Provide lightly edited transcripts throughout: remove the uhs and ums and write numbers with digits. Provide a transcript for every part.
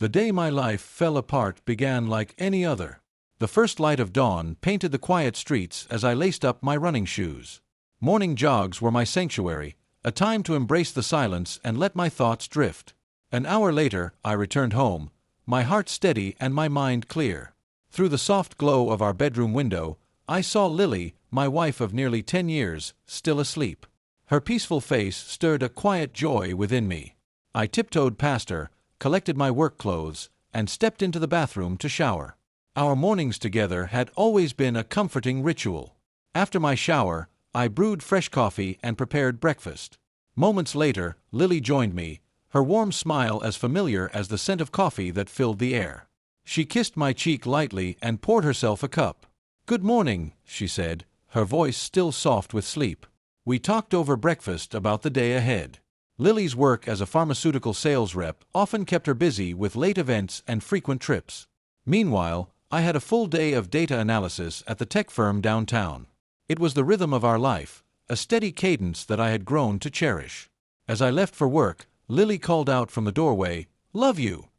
The day my life fell apart began like any other. The first light of dawn painted the quiet streets as I laced up my running shoes. Morning jogs were my sanctuary, a time to embrace the silence and let my thoughts drift. An hour later, I returned home, my heart steady and my mind clear. Through the soft glow of our bedroom window, I saw Lily, my wife of nearly 10 years, still asleep. Her peaceful face stirred a quiet joy within me. I tiptoed past her, collected my work clothes, and stepped into the bathroom to shower. Our mornings together had always been a comforting ritual. After my shower, I brewed fresh coffee and prepared breakfast. Moments later, Lily joined me, her warm smile as familiar as the scent of coffee that filled the air. She kissed my cheek lightly and poured herself a cup. "Good morning," she said, her voice still soft with sleep. We talked over breakfast about the day ahead. Lily's work as a pharmaceutical sales rep often kept her busy with late events and frequent trips. Meanwhile, I had a full day of data analysis at the tech firm downtown. It was the rhythm of our life, a steady cadence that I had grown to cherish. As I left for work, Lily called out from the doorway, "Love you."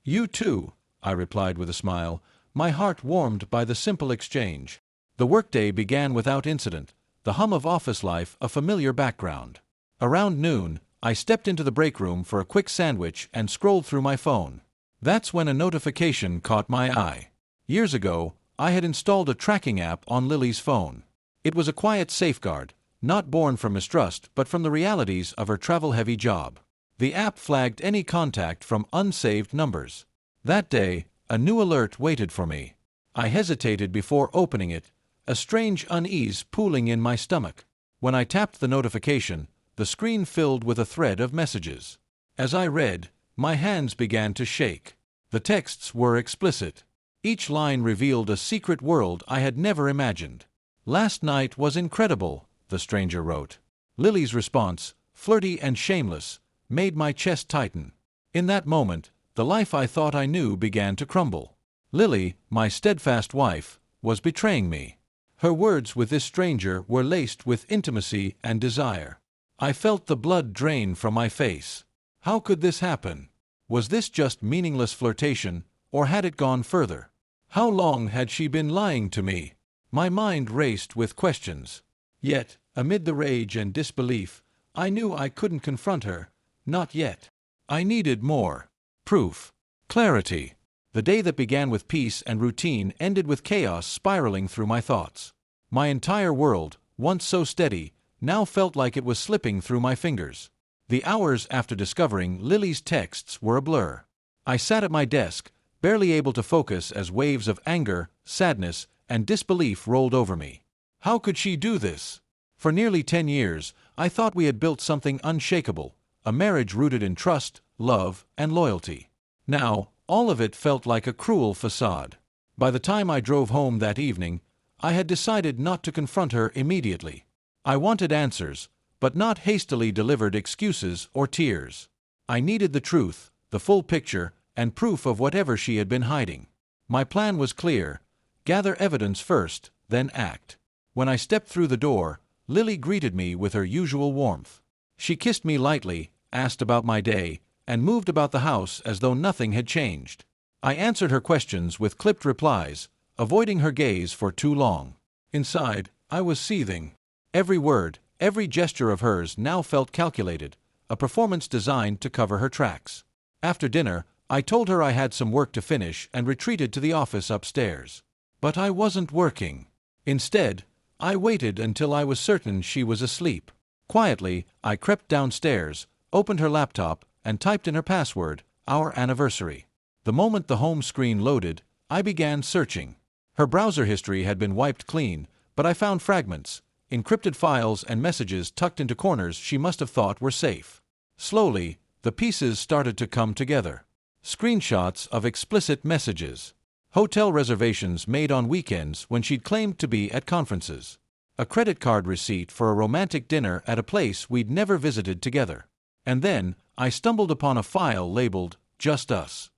"You too," I replied with a smile, my heart warmed by the simple exchange. The workday began without incident, the hum of office life a familiar background. Around noon, I stepped into the break room for a quick sandwich and scrolled through my phone. That's when a notification caught my eye. Years ago, I had installed a tracking app on Lily's phone. It was a quiet safeguard, not born from mistrust but from the realities of her travel-heavy job. The app flagged any contact from unsaved numbers. That day, a new alert waited for me. I hesitated before opening it, a strange unease pooling in my stomach. When I tapped the notification, the screen filled with a thread of messages. As I read, my hands began to shake. The texts were explicit. Each line revealed a secret world I had never imagined. "Last night was incredible," the stranger wrote. Lily's response, flirty and shameless, made my chest tighten. In that moment, the life I thought I knew began to crumble. Lily, my steadfast wife, was betraying me. Her words with this stranger were laced with intimacy and desire. I felt the blood drain from my face. How could this happen? Was this just meaningless flirtation, or had it gone further? How long had she been lying to me? My mind raced with questions. Yet, amid the rage and disbelief, I knew I couldn't confront her. Not yet. I needed more. Proof. Clarity. The day that began with peace and routine ended with chaos spiraling through my thoughts. My entire world, once so steady, now felt like it was slipping through my fingers. The hours after discovering Lily's texts were a blur. I sat at my desk, barely able to focus as waves of anger, sadness, and disbelief rolled over me. How could she do this? For nearly 10 years, I thought we had built something unshakable, a marriage rooted in trust, love, and loyalty. Now, all of it felt like a cruel facade. By the time I drove home that evening, I had decided not to confront her immediately. I wanted answers, but not hastily delivered excuses or tears. I needed the truth, the full picture, and proof of whatever she had been hiding. My plan was clear: gather evidence first, then act. When I stepped through the door, Lily greeted me with her usual warmth. She kissed me lightly, asked about my day, and moved about the house as though nothing had changed. I answered her questions with clipped replies, avoiding her gaze for too long. Inside, I was seething. Every word, every gesture of hers now felt calculated, a performance designed to cover her tracks. After dinner, I told her I had some work to finish and retreated to the office upstairs. But I wasn't working. Instead, I waited until I was certain she was asleep. Quietly, I crept downstairs, opened her laptop, and typed in her password, "our anniversary." The moment the home screen loaded, I began searching. Her browser history had been wiped clean, but I found fragments, encrypted files and messages tucked into corners she must have thought were safe. Slowly, the pieces started to come together. Screenshots of explicit messages. Hotel reservations made on weekends when she'd claimed to be at conferences. A credit card receipt for a romantic dinner at a place we'd never visited together. And then, I stumbled upon a file labeled, "Just Us."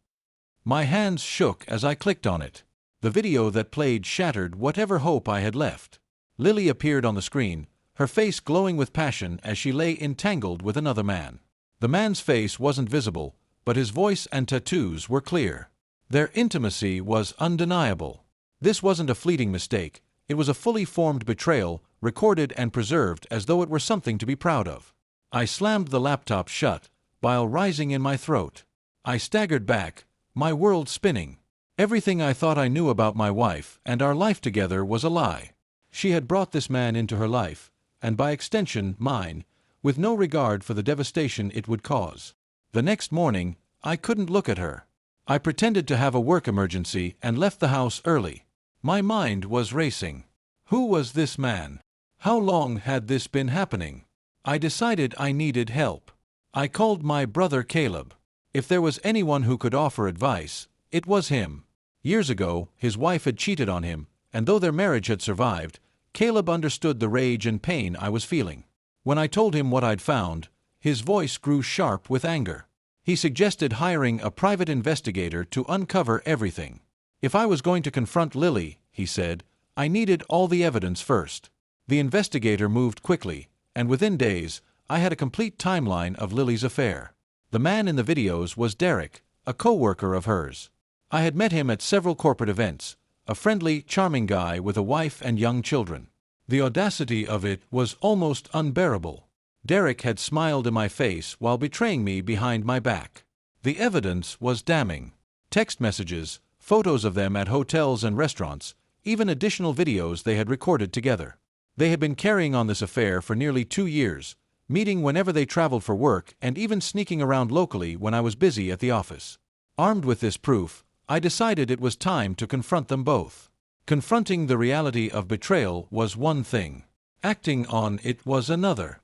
My hands shook as I clicked on it. The video that played shattered whatever hope I had left. Lily appeared on the screen, her face glowing with passion as she lay entangled with another man. The man's face wasn't visible, but his voice and tattoos were clear. Their intimacy was undeniable. This wasn't a fleeting mistake, it was a fully formed betrayal, recorded and preserved as though it were something to be proud of. I slammed the laptop shut, bile rising in my throat. I staggered back, my world spinning. Everything I thought I knew about my wife and our life together was a lie. She had brought this man into her life, and by extension mine, with no regard for the devastation it would cause. The next morning, I couldn't look at her. I pretended to have a work emergency and left the house early. My mind was racing. Who was this man? How long had this been happening? I decided I needed help. I called my brother Caleb. If there was anyone who could offer advice, it was him. Years ago, his wife had cheated on him, and though their marriage had survived, Caleb understood the rage and pain I was feeling. When I told him what I'd found, his voice grew sharp with anger. He suggested hiring a private investigator to uncover everything. If I was going to confront Lily, he said, I needed all the evidence first. The investigator moved quickly, and within days, I had a complete timeline of Lily's affair. The man in the videos was Derek, a co-worker of hers. I had met him at several corporate events, a friendly, charming guy with a wife and young children. The audacity of it was almost unbearable. Derek had smiled in my face while betraying me behind my back. The evidence was damning. Text messages, photos of them at hotels and restaurants, even additional videos they had recorded together. They had been carrying on this affair for nearly 2 years, meeting whenever they traveled for work and even sneaking around locally when I was busy at the office. Armed with this proof, I decided it was time to confront them both. Confronting the reality of betrayal was one thing. Acting on it was another.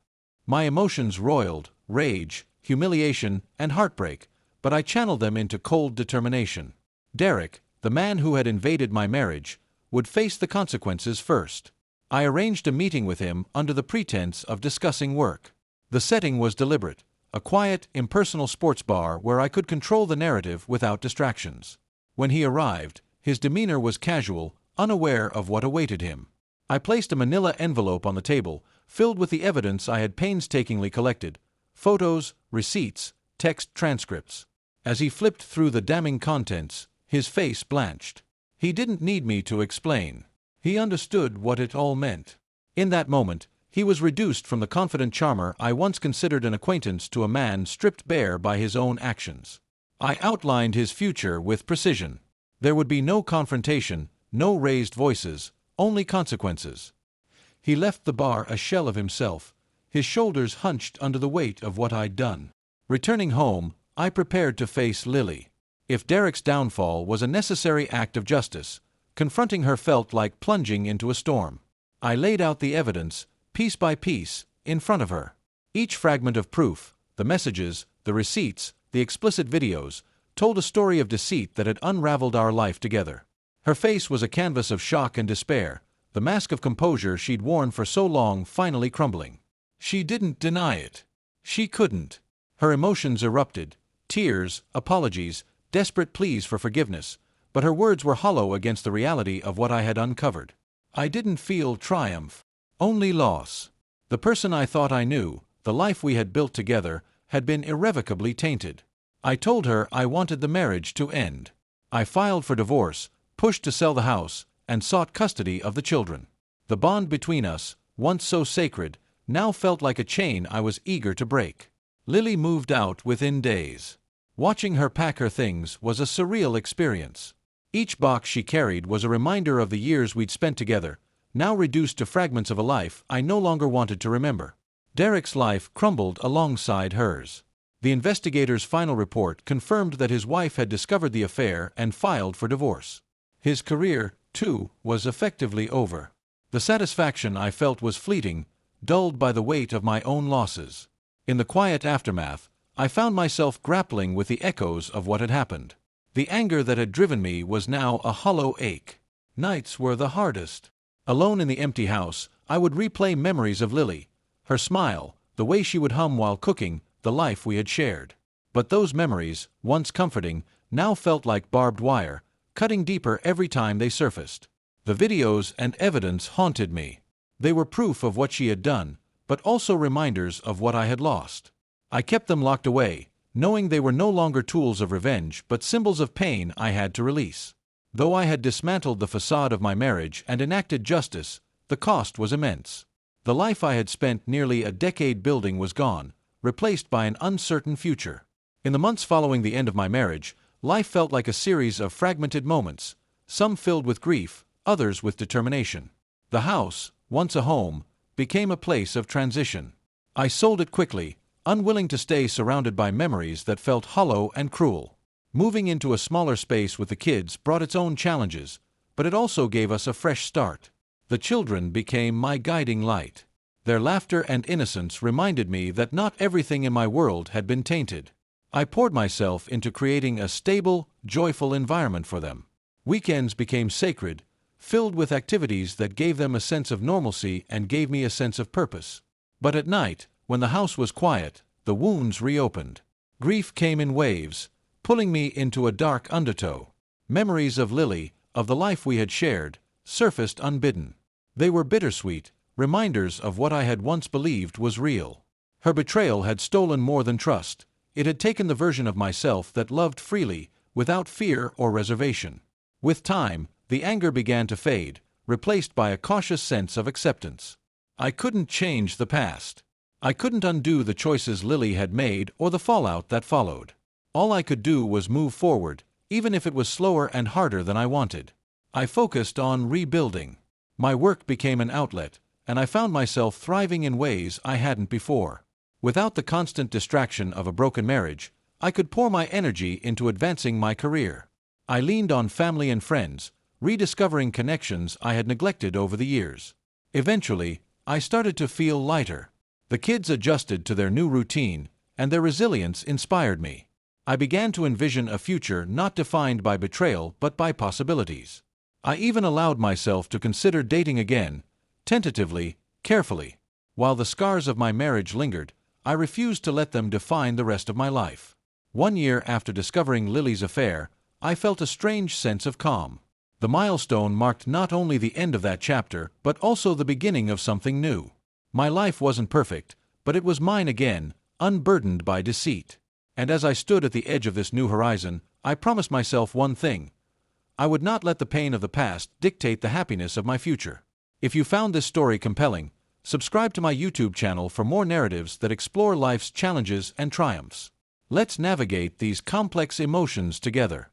My emotions roiled, rage, humiliation, and heartbreak, but I channeled them into cold determination. Derek, the man who had invaded my marriage, would face the consequences first. I arranged a meeting with him under the pretense of discussing work. The setting was deliberate, a quiet, impersonal sports bar where I could control the narrative without distractions. When he arrived, his demeanor was casual, unaware of what awaited him. I placed a manila envelope on the table, filled with the evidence I had painstakingly collected: photos, receipts, text transcripts. As he flipped through the damning contents, his face blanched. He didn't need me to explain. He understood what it all meant. In that moment, he was reduced from the confident charmer I once considered an acquaintance to a man stripped bare by his own actions. I outlined his future with precision. There would be no confrontation, no raised voices, only consequences. He left the bar a shell of himself, his shoulders hunched under the weight of what I'd done. Returning home, I prepared to face Lily. If Derek's downfall was a necessary act of justice, confronting her felt like plunging into a storm. I laid out the evidence, piece by piece, in front of her. Each fragment of proof, the messages, the receipts, the explicit videos, told a story of deceit that had unraveled our life together. Her face was a canvas of shock and despair, the mask of composure she'd worn for so long finally crumbling. She didn't deny it. She couldn't. Her emotions erupted: tears, apologies, desperate pleas for forgiveness, but her words were hollow against the reality of what I had uncovered. I didn't feel triumph, only loss. The person I thought I knew, the life we had built together, had been irrevocably tainted. I told her I wanted the marriage to end. I filed for divorce, pushed to sell the house, and sought custody of the children. The bond between us, once so sacred, now felt like a chain I was eager to break. Lily moved out within days. Watching her pack her things was a surreal experience. Each box she carried was a reminder of the years we'd spent together, now reduced to fragments of a life I no longer wanted to remember. Derek's life crumbled alongside hers. The investigator's final report confirmed that his wife had discovered the affair and filed for divorce. His career, too, was effectively over. The satisfaction I felt was fleeting, dulled by the weight of my own losses. In the quiet aftermath, I found myself grappling with the echoes of what had happened. The anger that had driven me was now a hollow ache. Nights were the hardest. Alone in the empty house, I would replay memories of Lily, her smile, the way she would hum while cooking, the life we had shared. But those memories, once comforting, now felt like barbed wire, cutting deeper every time they surfaced. The videos and evidence haunted me. They were proof of what she had done, but also reminders of what I had lost. I kept them locked away, knowing they were no longer tools of revenge but symbols of pain I had to release. Though I had dismantled the facade of my marriage and enacted justice, the cost was immense. The life I had spent nearly a decade building was gone, replaced by an uncertain future. In the months following the end of my marriage, life felt like a series of fragmented moments, some filled with grief, others with determination. The house, once a home, became a place of transition. I sold it quickly, unwilling to stay surrounded by memories that felt hollow and cruel. Moving into a smaller space with the kids brought its own challenges, but it also gave us a fresh start. The children became my guiding light. Their laughter and innocence reminded me that not everything in my world had been tainted. I poured myself into creating a stable, joyful environment for them. Weekends became sacred, filled with activities that gave them a sense of normalcy and gave me a sense of purpose. But at night, when the house was quiet, the wounds reopened. Grief came in waves, pulling me into a dark undertow. Memories of Lily, of the life we had shared, surfaced unbidden. They were bittersweet, reminders of what I had once believed was real. Her betrayal had stolen more than trust. It had taken the version of myself that loved freely, without fear or reservation. With time, the anger began to fade, replaced by a cautious sense of acceptance. I couldn't change the past. I couldn't undo the choices Lily had made or the fallout that followed. All I could do was move forward, even if it was slower and harder than I wanted. I focused on rebuilding. My work became an outlet, and I found myself thriving in ways I hadn't before. Without the constant distraction of a broken marriage, I could pour my energy into advancing my career. I leaned on family and friends, rediscovering connections I had neglected over the years. Eventually, I started to feel lighter. The kids adjusted to their new routine, and their resilience inspired me. I began to envision a future not defined by betrayal but by possibilities. I even allowed myself to consider dating again, tentatively, carefully. While the scars of my marriage lingered, I refused to let them define the rest of my life. 1 year after discovering Lily's affair, I felt a strange sense of calm. The milestone marked not only the end of that chapter, but also the beginning of something new. My life wasn't perfect, but it was mine again, unburdened by deceit. And as I stood at the edge of this new horizon, I promised myself one thing. I would not let the pain of the past dictate the happiness of my future. If you found this story compelling, subscribe to my YouTube channel for more narratives that explore life's challenges and triumphs. Let's navigate these complex emotions together.